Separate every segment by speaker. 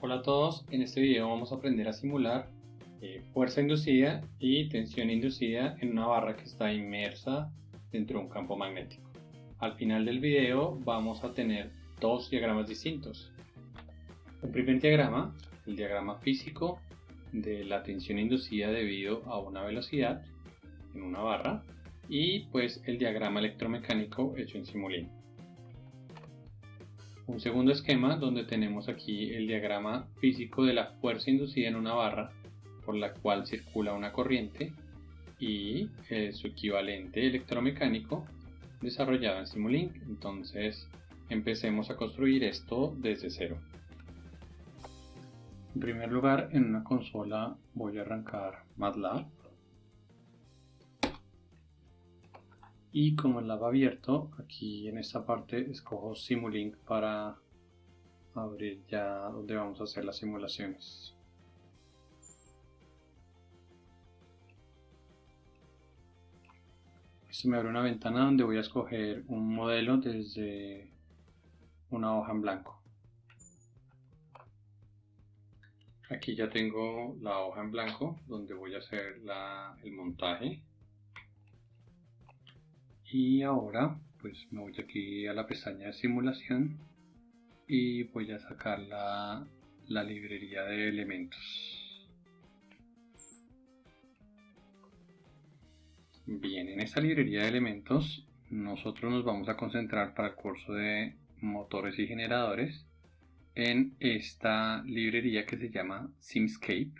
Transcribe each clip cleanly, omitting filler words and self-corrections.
Speaker 1: Hola a todos, en este video vamos a aprender a simular fuerza inducida y tensión inducida en una barra que está inmersa dentro de un campo magnético. Al final del video vamos a tener dos diagramas distintos. Un primer diagrama, el diagrama físico de la tensión inducida debido a una velocidad en una barra, y pues el diagrama electromecánico hecho en Simulink. Un segundo esquema donde tenemos aquí el diagrama físico de la fuerza inducida en una barra por la cual circula una corriente y su equivalente electromecánico desarrollado en Simulink. Entonces empecemos a construir esto desde cero. En primer lugar, en una consola voy a arrancar MATLAB. Y como el lab abierto, aquí en esta parte escojo Simulink para abrir ya donde vamos a hacer las simulaciones. Esto me abre una ventana donde voy a escoger un modelo desde una hoja en blanco. Aquí ya tengo la hoja en blanco donde voy a hacer el montaje. Y ahora pues me voy aquí a la pestaña de simulación y voy a sacar la librería de elementos. Bien, en esta librería de elementos nosotros nos vamos a concentrar para el curso de motores y generadores en esta librería que se llama Simscape.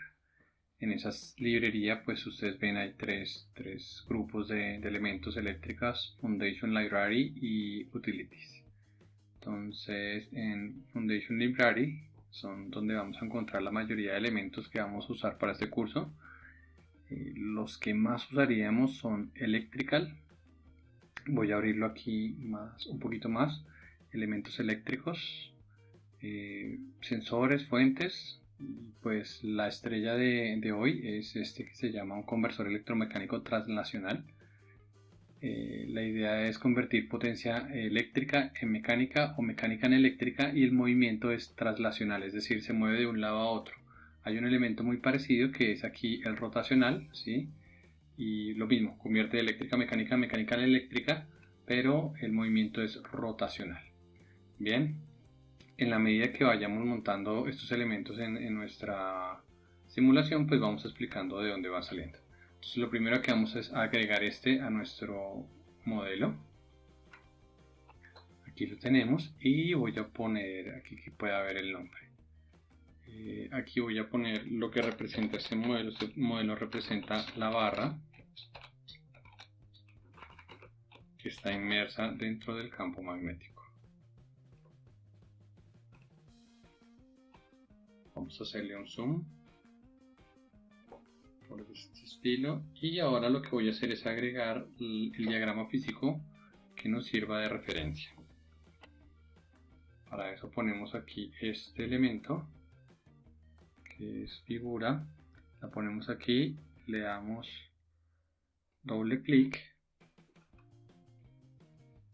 Speaker 1: En esa librería pues ustedes ven hay tres grupos de elementos eléctricos: Foundation Library y Utilities. Entonces en Foundation Library son donde vamos a encontrar la mayoría de elementos que vamos a usar para este curso. Los que más usaríamos son Electrical. Voy a abrirlo aquí un poquito más. Elementos eléctricos, sensores, fuentes. Pues la estrella de hoy es este que se llama un conversor electromecánico translacional. La idea es convertir potencia eléctrica en mecánica o mecánica en eléctrica, y el movimiento es translacional, es decir, se mueve de un lado a otro. Hay un elemento muy parecido que es aquí el rotacional, ¿sí? Y lo mismo, convierte de eléctrica a mecánica, mecánica en eléctrica, pero el movimiento es rotacional. Bien. En la medida que vayamos montando estos elementos en nuestra simulación, pues vamos explicando de dónde va saliendo. Entonces lo primero que vamos es agregar este a nuestro modelo. Aquí lo tenemos y voy a poner aquí que pueda ver el nombre. Aquí voy a poner lo que representa este modelo. Este modelo representa la barra que está inmersa dentro del campo magnético. Vamos a hacerle un zoom por este estilo, y ahora lo que voy a hacer es agregar el diagrama físico que nos sirva de referencia. Para eso ponemos aquí este elemento que es figura, la ponemos aquí, le damos doble clic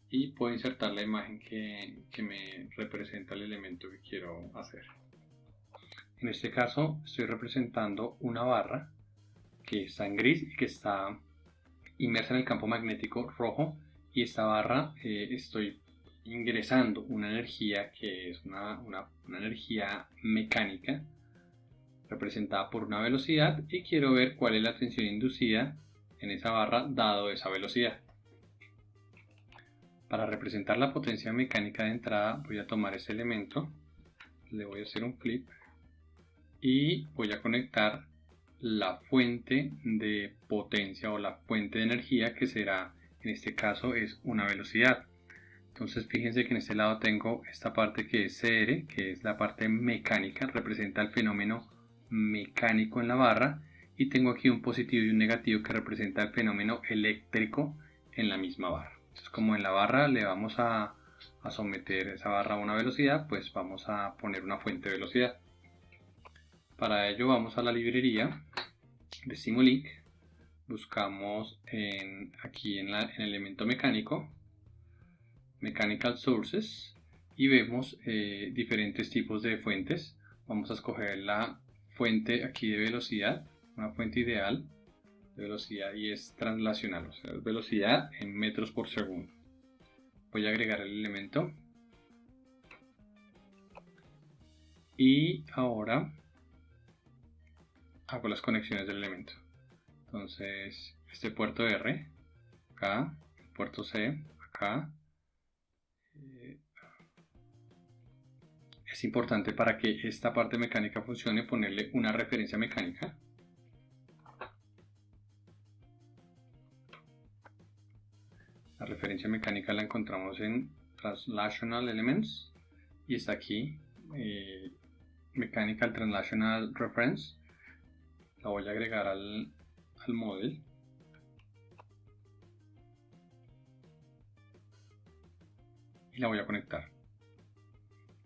Speaker 1: y puedo insertar la imagen que me representa el elemento que quiero hacer. En este caso estoy representando una barra que está en gris y que está inmersa en el campo magnético rojo, y esta barra estoy ingresando una energía que es una energía mecánica representada por una velocidad, y quiero ver cuál es la tensión inducida en esa barra dado esa velocidad. Para representar la potencia mecánica de entrada voy a tomar ese elemento, le voy a hacer un flip y voy a conectar la fuente de potencia o la fuente de energía, que será, en este caso, es una velocidad. Entonces fíjense que en este lado tengo esta parte que es CR, que es la parte mecánica, representa el fenómeno mecánico en la barra, y tengo aquí un positivo y un negativo que representa el fenómeno eléctrico en la misma barra. Entonces, como en la barra le vamos a someter esa barra a una velocidad, pues vamos a poner una fuente de velocidad. Para ello vamos a la librería de Simulink, buscamos aquí en el elemento mecánico, Mechanical Sources, y vemos diferentes tipos de fuentes. vamos a escoger la fuente aquí de velocidad, una fuente ideal de velocidad, y es translacional, o sea, es velocidad en metros por segundo. Voy a agregar el elemento y ahora hago las conexiones del elemento. Entonces, este puerto R acá, el puerto C acá. Es importante, para que esta parte mecánica funcione, ponerle una referencia mecánica. La referencia mecánica la encontramos en Translational Elements y está aquí, Mechanical Translational Reference. La voy a agregar al model. Y la voy a conectar.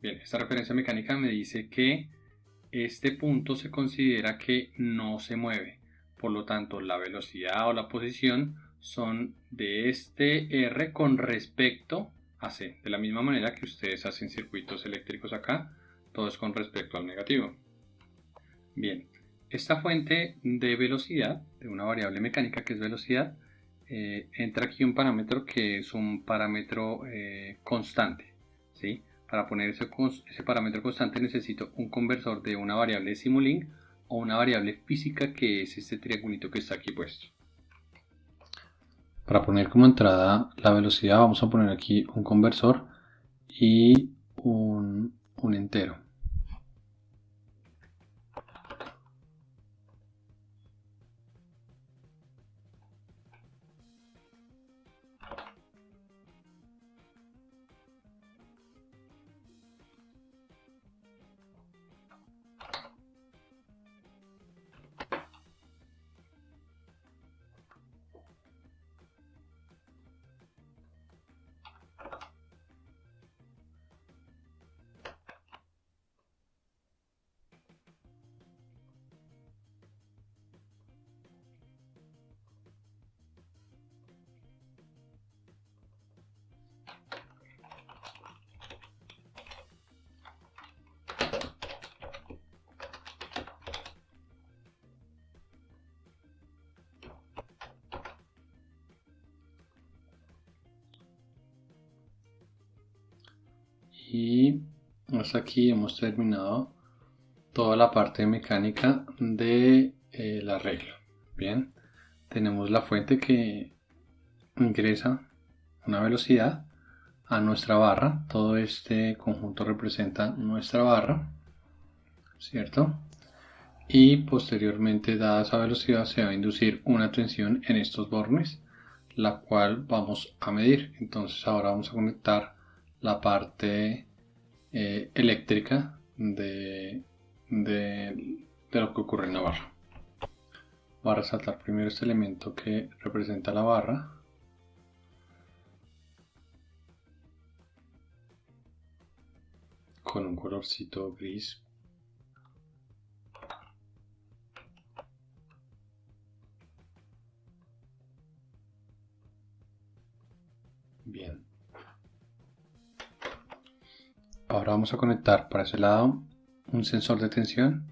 Speaker 1: Bien, esta referencia mecánica me dice que este punto se considera que no se mueve. Por lo tanto, la velocidad o la posición son de este R con respecto a C. De la misma manera que ustedes hacen circuitos eléctricos acá, todo es con respecto al negativo. Bien, esta fuente de velocidad, de una variable mecánica que es velocidad, entra aquí un parámetro que es un parámetro constante, ¿sí? Para poner ese parámetro constante necesito un conversor de una variable de Simulink o una variable física, que es este triangulito que está aquí puesto. Para poner como entrada la velocidad, vamos a poner aquí un conversor y un entero. Y hasta aquí hemos terminado toda la parte mecánica de el arreglo. Bien, tenemos la fuente que ingresa una velocidad a nuestra barra. Todo este conjunto representa nuestra barra, ¿cierto? Y posteriormente, dada esa velocidad, se va a inducir una tensión en estos bornes, la cual vamos a medir. Entonces ahora vamos a conectar la parte eléctrica de lo que ocurre en la barra. Voy a resaltar primero este elemento que representa la barra. Con un colorcito gris. Bien. Ahora vamos a conectar para ese lado un sensor de tensión,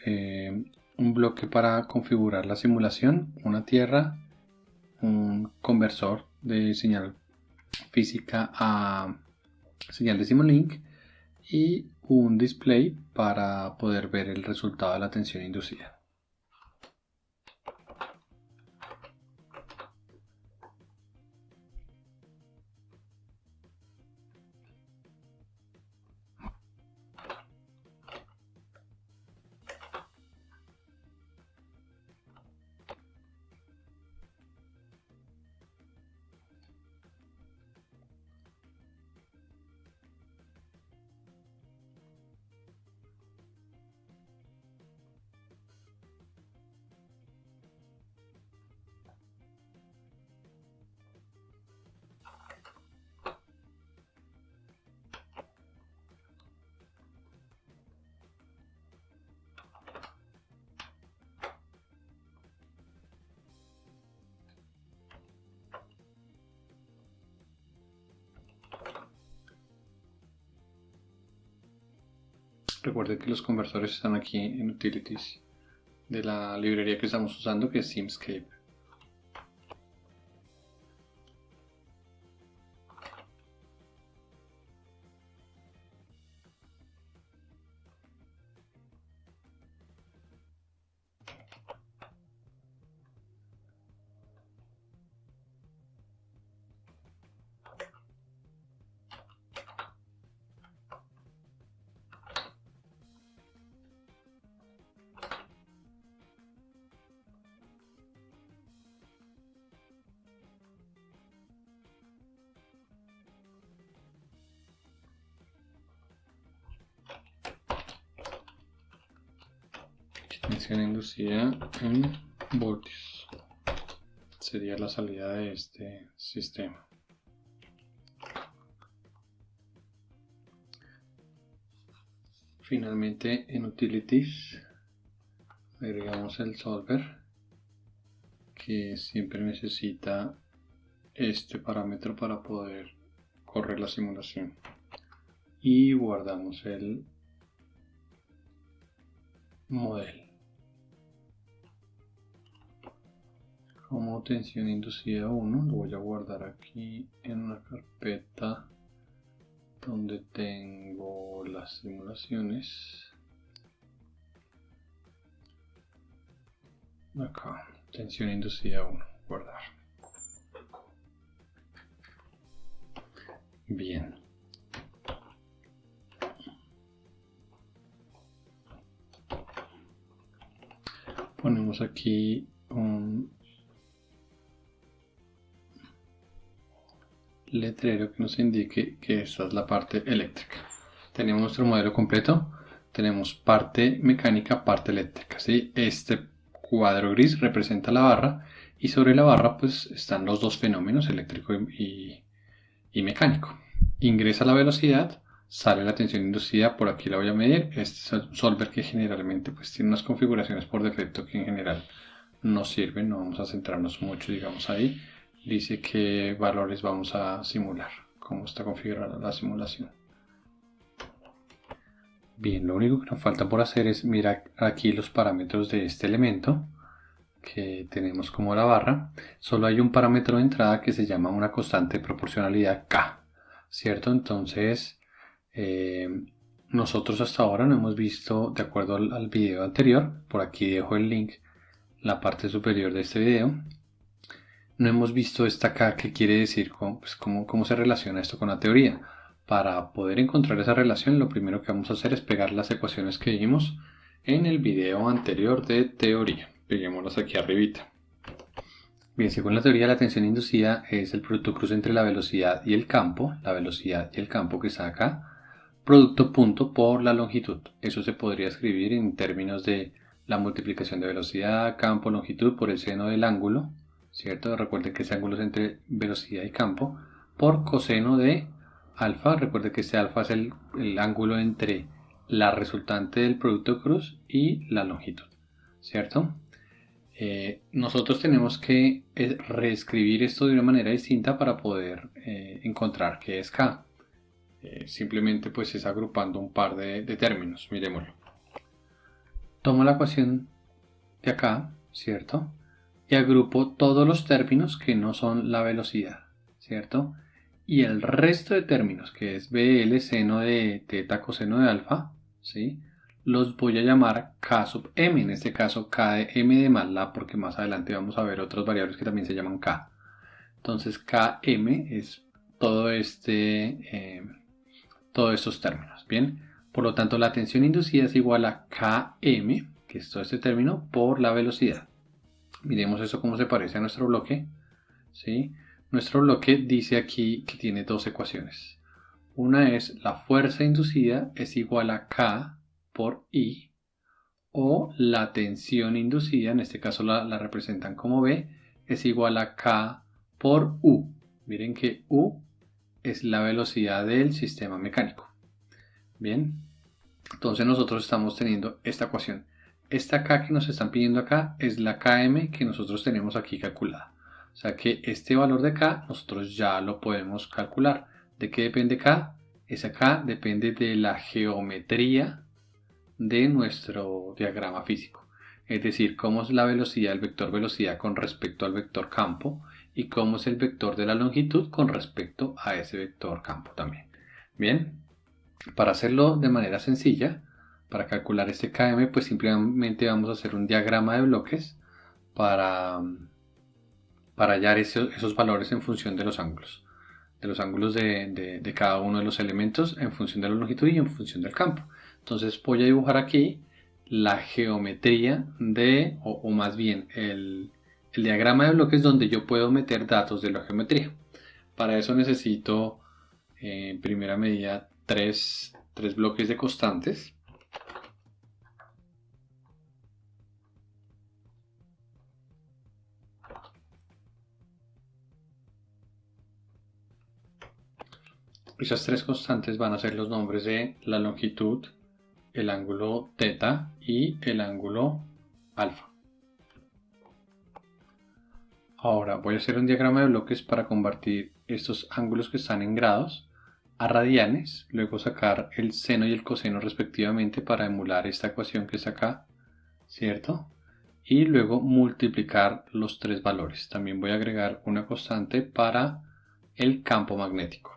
Speaker 1: un bloque para configurar la simulación, una tierra, un conversor de señal física a señal de Simulink y un display para poder ver el resultado de la tensión inducida. Recuerden que los conversores están aquí en Utilities de la librería que estamos usando, que es Simscape. Tensión inducida en voltios sería la salida de este sistema. Finalmente, en Utilities agregamos el solver, que siempre necesita este parámetro para poder correr la simulación, y guardamos el modelo como tensión inducida 1. Lo voy a guardar aquí en una carpeta donde tengo las simulaciones. Acá, tensión inducida 1, guardar. Bien. Ponemos aquí un letrero que nos indique que esta es la parte eléctrica. Tenemos nuestro modelo completo, tenemos parte mecánica, parte eléctrica, ¿sí? Este cuadro gris representa la barra, y sobre la barra pues están los dos fenómenos, eléctrico y mecánico. Ingresa la velocidad, sale la tensión inducida, por aquí la voy a medir. Este es un solver que generalmente pues tiene unas configuraciones por defecto que en general no sirven, no vamos a centrarnos mucho, digamos, ahí. Dice qué valores vamos a simular, cómo está configurada la simulación. Bien, lo único que nos falta por hacer es mirar aquí los parámetros de este elemento que tenemos como la barra. Solo hay un parámetro de entrada que se llama una constante de proporcionalidad K, ¿cierto? Entonces, nosotros hasta ahora no hemos visto, de acuerdo al video anterior, por aquí dejo el link, la parte superior de este video, no hemos visto esta K, que quiere decir cómo se relaciona esto con la teoría. Para poder encontrar esa relación, lo primero que vamos a hacer es pegar las ecuaciones que vimos en el video anterior de teoría. Peguémoslas aquí arribita. Bien, según la teoría, la tensión inducida es el producto cruz entre la velocidad y el campo, que está acá, producto punto por la longitud. Eso se podría escribir en términos de la multiplicación de velocidad, campo, longitud por el seno del ángulo, ¿cierto? Recuerden que ese ángulo es entre velocidad y campo, por coseno de alfa. Recuerden que este alfa es el ángulo entre la resultante del producto cruz y la longitud, ¿cierto? Nosotros tenemos que reescribir esto de una manera distinta para poder encontrar qué es K. Simplemente pues es agrupando un par de términos. Miremoslo. Tomo la ecuación de acá, ¿cierto? Y agrupo todos los términos que no son la velocidad, ¿cierto? Y el resto de términos, que es BL seno de teta coseno de alfa, ¿sí? Los voy a llamar K sub m, en este caso K de m de más la, porque más adelante vamos a ver otras variables que también se llaman K. Entonces Km es todos estos términos, ¿bien? Por lo tanto, la tensión inducida es igual a Km, que es todo este término, por la velocidad. Miremos eso cómo se parece a nuestro bloque, ¿sí? Nuestro bloque dice aquí que tiene dos ecuaciones. Una es la fuerza inducida es igual a K por I, o la tensión inducida, en este caso la representan como B, es igual a K por U. Miren que U es la velocidad del sistema mecánico. Bien, entonces nosotros estamos teniendo esta ecuación. Esta K que nos están pidiendo acá es la Km que nosotros tenemos aquí calculada. O sea que este valor de K nosotros ya lo podemos calcular. ¿De qué depende K? Esa K depende de la geometría de nuestro diagrama físico. Es decir, cómo es la velocidad, el vector velocidad con respecto al vector campo y cómo es el vector de la longitud con respecto a ese vector campo también. Bien, para hacerlo de manera sencilla, para calcular este km, pues simplemente vamos a hacer un diagrama de bloques para hallar esos valores en función de los ángulos. De los ángulos de cada uno de los elementos en función de la longitud y en función del campo. Entonces voy a dibujar aquí la geometría o más bien el diagrama de bloques donde yo puedo meter datos de la geometría. Para eso necesito en primera medida tres bloques de constantes. Esas tres constantes van a ser los nombres de la longitud, el ángulo θ y el ángulo alfa. Ahora voy a hacer un diagrama de bloques para convertir estos ángulos que están en grados a radianes, luego sacar el seno y el coseno respectivamente para emular esta ecuación que está acá, ¿cierto? Y luego multiplicar los tres valores. También voy a agregar una constante para el campo magnético.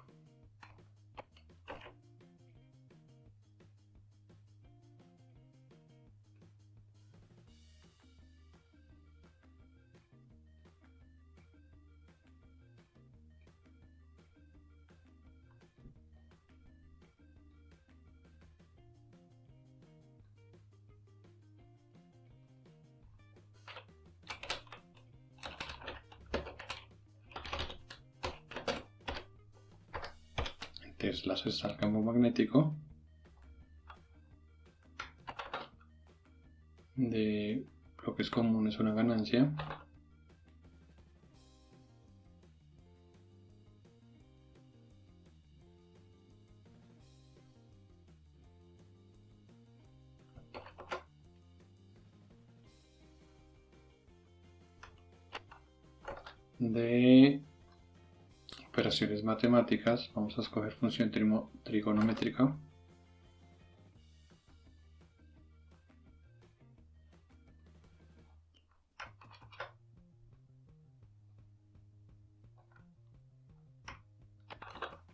Speaker 1: Tesla está el campo magnético de bloques comunes, una ganancia. De operaciones matemáticas, vamos a escoger función trigonométrica.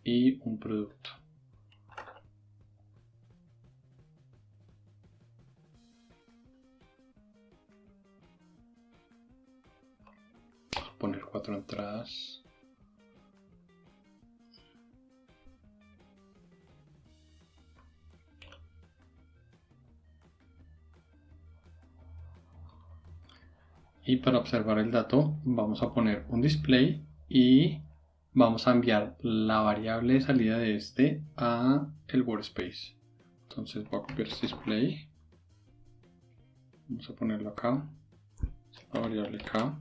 Speaker 1: Y un producto. Vamos a poner 4 entradas. Y para observar el dato vamos a poner un display y vamos a enviar la variable de salida de este a el workspace. Entonces voy a copiar este display, vamos a ponerlo acá, la variable k,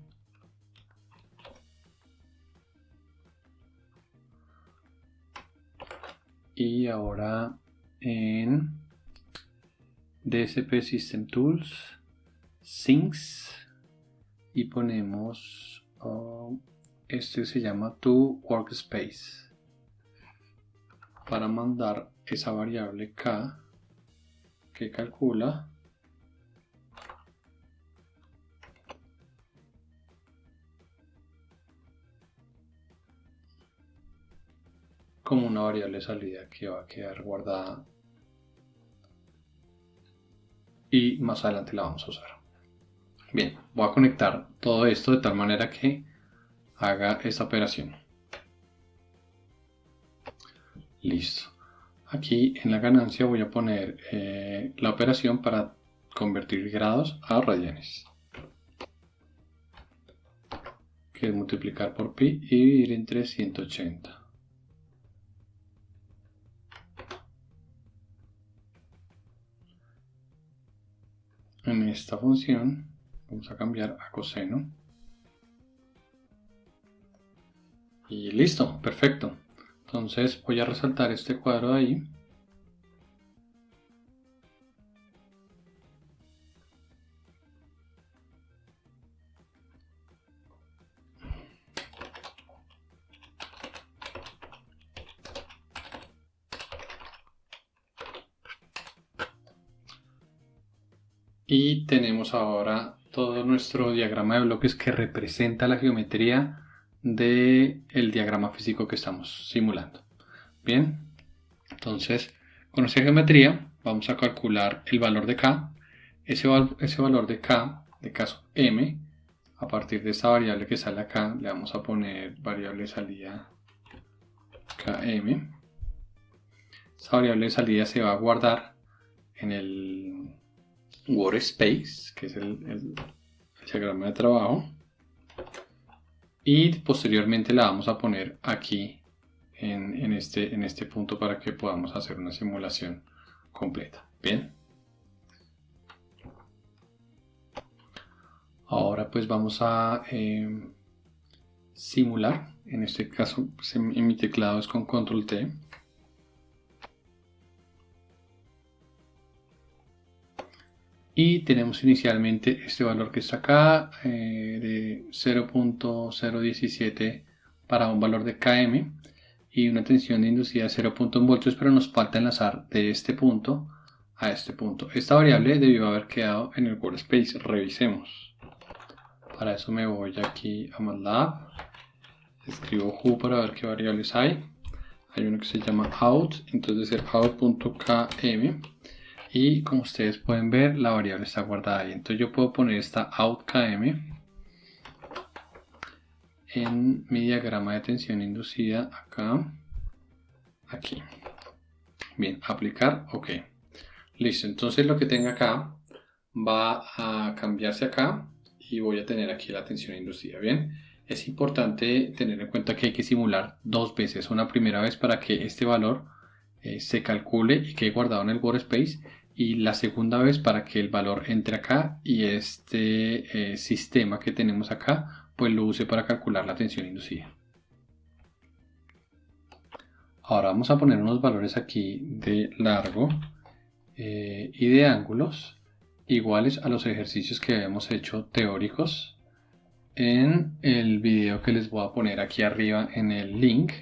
Speaker 1: y ahora en DSP System Tools, Syncs, y ponemos este se llama toWorkspace para mandar esa variable k que calcula como una variable salida que va a quedar guardada y más adelante la vamos a usar. Bien, voy a conectar todo esto de tal manera que haga esta operación. Listo. Aquí en la ganancia voy a poner la operación para convertir grados a radianes, que es multiplicar por pi y dividir entre 180. En esta función vamos a cambiar a coseno. Y listo, perfecto. Entonces voy a resaltar este cuadro de ahí. Y tenemos ahora todo nuestro diagrama de bloques que representa la geometría del diagrama físico que estamos simulando. Bien, entonces con esta geometría vamos a calcular el valor de K. Ese valor de K, de caso M, a partir de esta variable que sale acá, le vamos a poner variable de salida KM. Esta variable de salida se va a guardar en el workspace, que es el diagrama de trabajo, y posteriormente la vamos a poner aquí en este punto para que podamos hacer una simulación completa. Bien, ahora pues vamos a simular. En este caso pues, en mi teclado es con control T. Y tenemos inicialmente este valor que está acá de 0.017 para un valor de km y una tensión de inducida de 0.1 voltios, pero nos falta enlazar de este punto a este punto. Esta variable debió haber quedado en el workspace. Revisemos. Para eso me voy aquí a MATLAB, escribo who para ver qué variables hay. Hay uno que se llama out, entonces debe ser out.km. Y como ustedes pueden ver, la variable está guardada ahí. Entonces yo puedo poner esta outkm en mi diagrama de tensión inducida acá, aquí. Bien, aplicar, ok. Listo, entonces lo que tenga acá va a cambiarse acá y voy a tener aquí la tensión inducida. Bien, es importante tener en cuenta que hay que simular dos veces. Una primera vez para que este valor se calcule y quede guardado en el workspace, y la segunda vez para que el valor entre acá y este sistema que tenemos acá pues lo use para calcular la tensión inducida. Ahora vamos a poner unos valores aquí de largo y de ángulos iguales a los ejercicios que habíamos hecho teóricos en el video que les voy a poner aquí arriba en el link,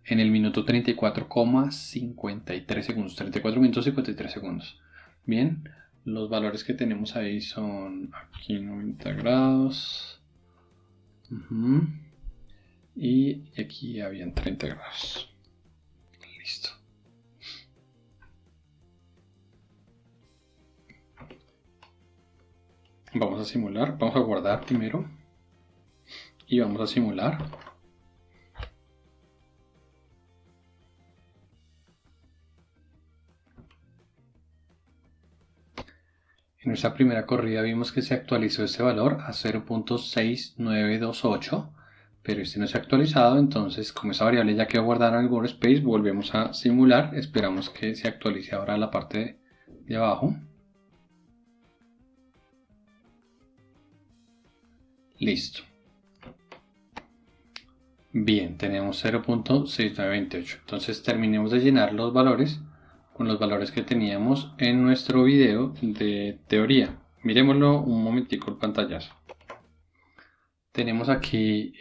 Speaker 1: en el minuto 34,53 segundos, 34 minutos y 53 segundos. Bien, los valores que tenemos ahí son aquí 90 grados y aquí habían 30 grados. Listo. Vamos a simular, vamos a guardar primero y vamos a simular. En nuestra primera corrida vimos que se actualizó este valor a 0.6928, pero este no se ha actualizado, entonces como esa variable ya quedó guardada en el workspace, volvemos a simular, esperamos que se actualice ahora la parte de abajo. Listo. Bien, tenemos 0.6928, entonces terminemos de llenar los valores con los valores que teníamos en nuestro video de teoría. Miremoslo un momentico el pantallazo. Tenemos aquí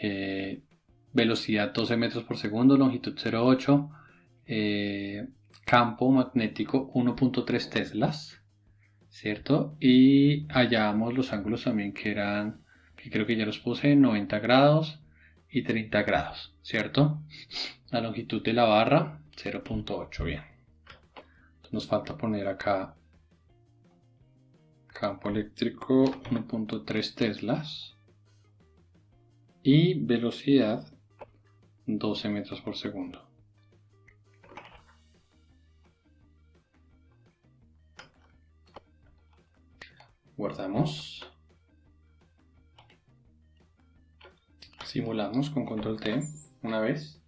Speaker 1: velocidad 12 metros por segundo, longitud 0.8, campo magnético 1.3 teslas, ¿cierto? Y hallamos los ángulos también que eran, que creo que ya los puse, 90 grados y 30 grados, ¿cierto? La longitud de la barra 0.8, bien. Nos falta poner acá campo eléctrico 1.3 teslas y velocidad 12 metros por segundo. Guardamos. Simulamos con control T una vez.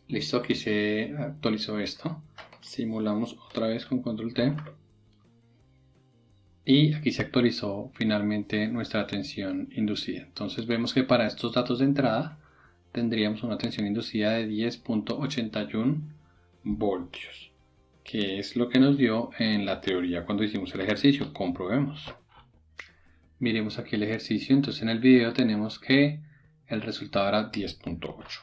Speaker 1: Listo, aquí se actualizó esto. Simulamos otra vez con control T y aquí se actualizó finalmente nuestra tensión inducida. Entonces vemos que para estos datos de entrada tendríamos una tensión inducida de 10.81 voltios, que es lo que nos dio en la teoría cuando hicimos el ejercicio. Comprobemos. Miremos aquí el ejercicio. Entonces en el video tenemos que el resultado era 10.8.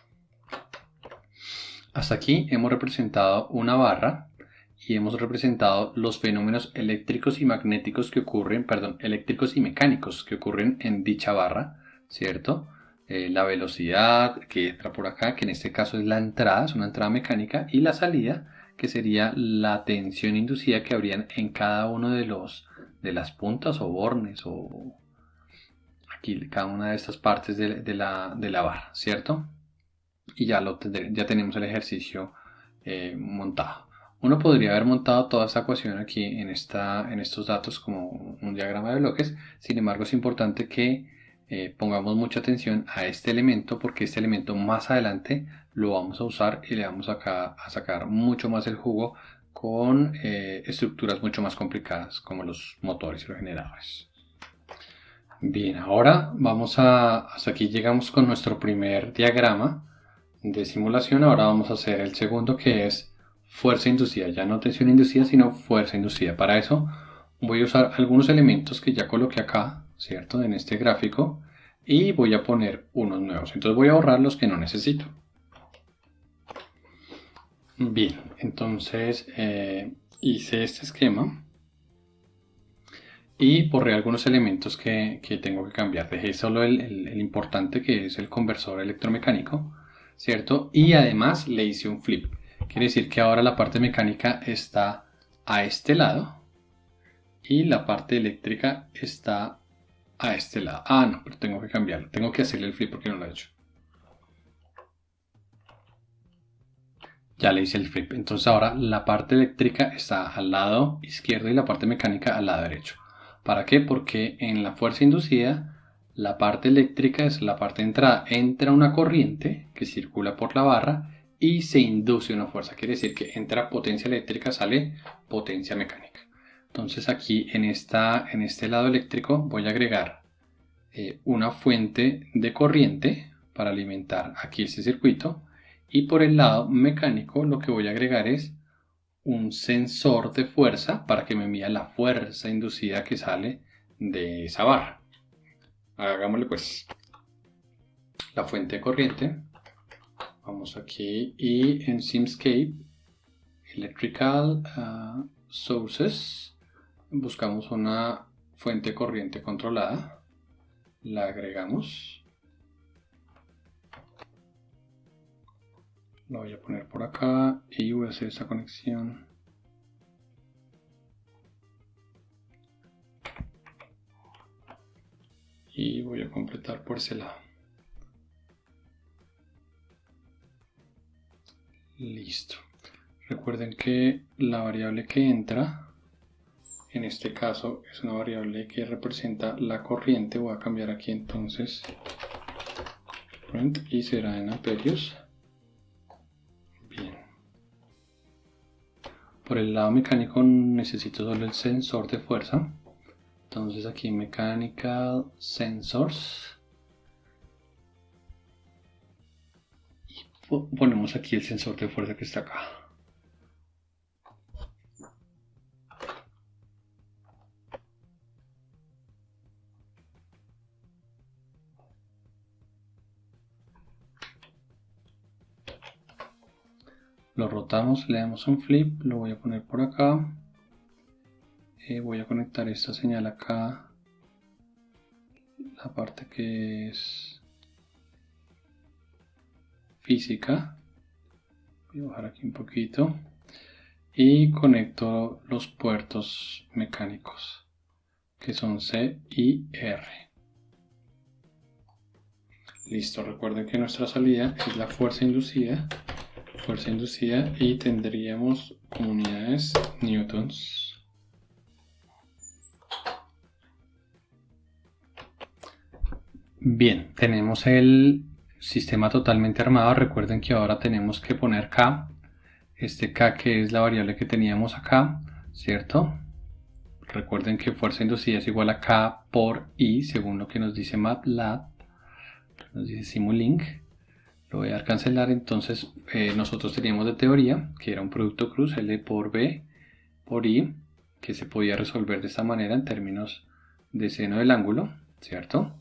Speaker 1: Hasta aquí hemos representado una barra y hemos representado los fenómenos eléctricos y magnéticos que ocurren, eléctricos y mecánicos que ocurren en dicha barra, ¿cierto? La velocidad que entra por acá, que en este caso es la entrada, es una entrada mecánica, y la salida, que sería la tensión inducida que habrían en cada uno de las puntas o bornes o aquí cada una de estas partes de la barra, ¿cierto? Y ya tenemos el ejercicio montado. Uno podría haber montado toda esta ecuación aquí en estos datos como un diagrama de bloques. Sin embargo, es importante que pongamos mucha atención a este elemento, porque este elemento más adelante lo vamos a usar y le vamos a sacar mucho más el jugo con estructuras mucho más complicadas como los motores y los generadores. Bien, ahora hasta aquí llegamos con nuestro primer diagrama de simulación. Ahora vamos a hacer el segundo, que es fuerza inducida, ya no tensión inducida sino fuerza inducida. Para eso voy a usar algunos elementos que ya coloqué acá, ¿cierto? En este gráfico, y voy a poner unos nuevos. Entonces voy a borrar los que no necesito. Bien, entonces hice este esquema y borré algunos elementos que tengo que cambiar. Dejé solo el importante, que es el conversor electromecánico, ¿cierto? Y además le hice un flip. Quiere decir que ahora la parte mecánica está a este lado y la parte eléctrica está a este lado. Ah, no, pero tengo que cambiarlo. Tengo que hacerle el flip porque no lo he hecho. Ya le hice el flip. Entonces ahora la parte eléctrica está al lado izquierdo y la parte mecánica al lado derecho. ¿Para qué? Porque en la fuerza inducida la parte eléctrica es la parte de entrada. Entra una corriente que circula por la barra y se induce una fuerza. Quiere decir que entra potencia eléctrica, sale potencia mecánica. Entonces aquí en este lado eléctrico voy a agregar una fuente de corriente para alimentar aquí este circuito. Y por el lado mecánico lo que voy a agregar es un sensor de fuerza para que me mida la fuerza inducida que sale de esa barra. Hagámosle pues la fuente de corriente. Vamos aquí y en Simscape, Electrical Sources, buscamos una fuente de corriente controlada, la agregamos. Lo voy a poner por acá y voy a hacer esta conexión. Y voy a completar por ese lado. Listo. Recuerden que la variable que entra, en este caso, es una variable que representa la corriente. Voy a cambiar aquí entonces y será en amperios. Bien. Por el lado mecánico necesito solo el sensor de fuerza. Entonces aquí Mechanical Sensors. Y ponemos aquí el sensor de fuerza que está acá. Lo rotamos, le damos un flip, lo voy a poner por acá. Voy a conectar esta señal acá, la parte que es física. Voy a bajar aquí un poquito y conecto los puertos mecánicos, que son C y R. Listo, recuerden que nuestra salida es la fuerza inducida y tendríamos como unidades newtons. Bien, tenemos el sistema totalmente armado. Recuerden que ahora tenemos que poner K, este K que es la variable que teníamos acá, ¿cierto? Recuerden que fuerza inducida es igual a K por I, según lo que nos dice MATLAB, nos dice Simulink. Lo voy a dar a cancelar. Entonces nosotros teníamos de teoría que era un producto cruz, L por B por I, que se podía resolver de esta manera en términos de seno del ángulo, ¿cierto?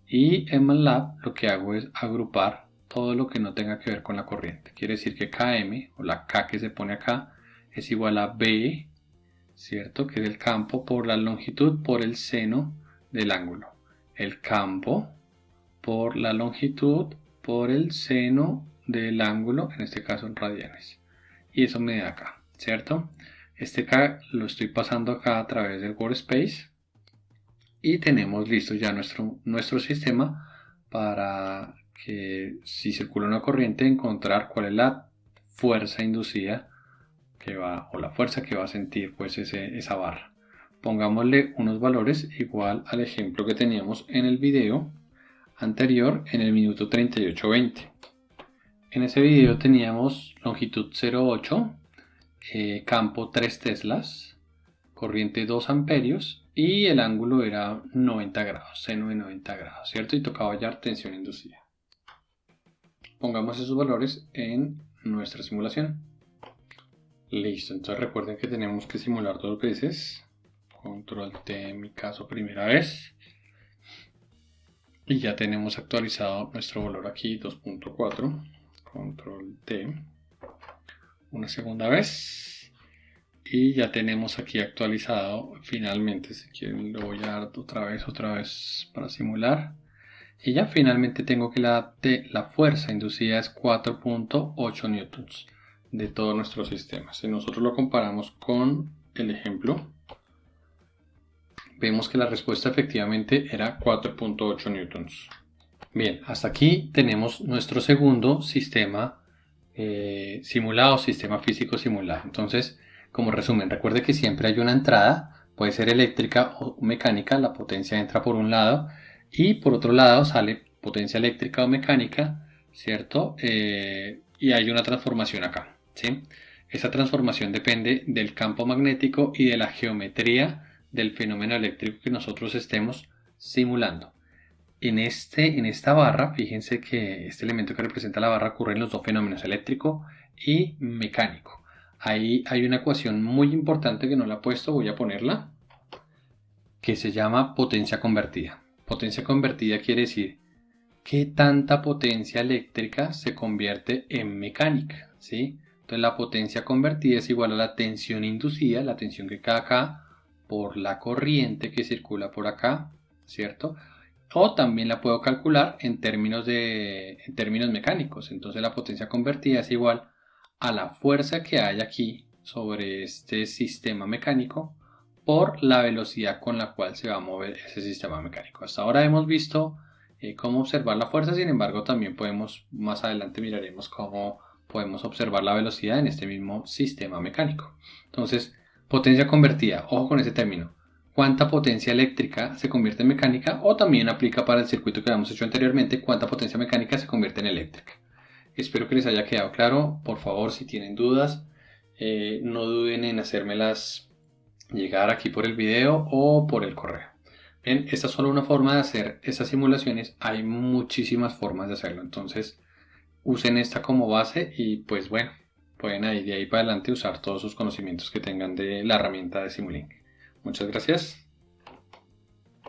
Speaker 1: Y en MATLAB lo que hago es agrupar todo lo que no tenga que ver con la corriente. Quiere decir que Km, o la K que se pone acá, es igual a B, ¿cierto? Que es el campo por la longitud por el seno del ángulo. El campo por la longitud por el seno del ángulo, en este caso en radianes. Y eso me da acá, ¿cierto? Este acá lo estoy pasando acá a través del workspace. Y tenemos listo ya nuestro sistema para que si circula una corriente encontrar cuál es la fuerza inducida que va, o la fuerza que va a sentir pues esa barra. Pongámosle unos valores igual al ejemplo que teníamos en el video anterior en el minuto 38:20. En ese video teníamos longitud 0,8, campo 3 teslas, corriente 2 amperios y el ángulo era 90 grados, seno de 90 grados, ¿cierto? Y tocaba hallar tensión inducida. Pongamos esos valores en nuestra simulación. Listo, entonces recuerden que tenemos que simular 2 veces. Control T en mi caso primera vez. Y ya tenemos actualizado nuestro valor aquí, 2.4. Control T. Una segunda vez. Y ya tenemos aquí actualizado finalmente, si quieren lo voy a dar otra vez para simular. Y ya finalmente tengo que la fuerza inducida es 4.8 newtons de todo nuestro sistema. Si nosotros lo comparamos con el ejemplo, vemos que la respuesta efectivamente era 4.8 newtons. Bien, hasta aquí tenemos nuestro segundo sistema simulado, sistema físico simulado. Entonces, como resumen, recuerde que siempre hay una entrada, puede ser eléctrica o mecánica, la potencia entra por un lado y por otro lado sale potencia eléctrica o mecánica, ¿cierto? Y hay una transformación acá, ¿sí? Esa transformación depende del campo magnético y de la geometría del fenómeno eléctrico que nosotros estemos simulando. En esta barra, fíjense que este elemento que representa la barra ocurre en los dos fenómenos, eléctrico y mecánico. Ahí hay una ecuación muy importante que no la he puesto, voy a ponerla, que se llama potencia convertida. Potencia convertida quiere decir qué tanta potencia eléctrica se convierte en mecánica, ¿sí? Entonces la potencia convertida es igual a la tensión inducida, la tensión que cae acá por la corriente que circula por acá, ¿cierto? O también la puedo calcular en términos mecánicos. Entonces la potencia convertida es igual a la fuerza que hay aquí sobre este sistema mecánico por la velocidad con la cual se va a mover ese sistema mecánico. Hasta ahora hemos visto cómo observar la fuerza, sin embargo también más adelante miraremos cómo podemos observar la velocidad en este mismo sistema mecánico. Entonces, potencia convertida, ojo con ese término. Cuánta potencia eléctrica se convierte en mecánica, o también aplica para el circuito que habíamos hecho anteriormente, cuánta potencia mecánica se convierte en eléctrica. Espero que les haya quedado claro. Por favor, si tienen dudas, no duden en hacérmelas llegar aquí por el video o por el correo. Bien, esta es solo una forma de hacer esas simulaciones. Hay muchísimas formas de hacerlo. Entonces, usen esta como base y pues bueno, pueden de ahí para adelante usar todos sus conocimientos que tengan de la herramienta de Simulink. Muchas gracias.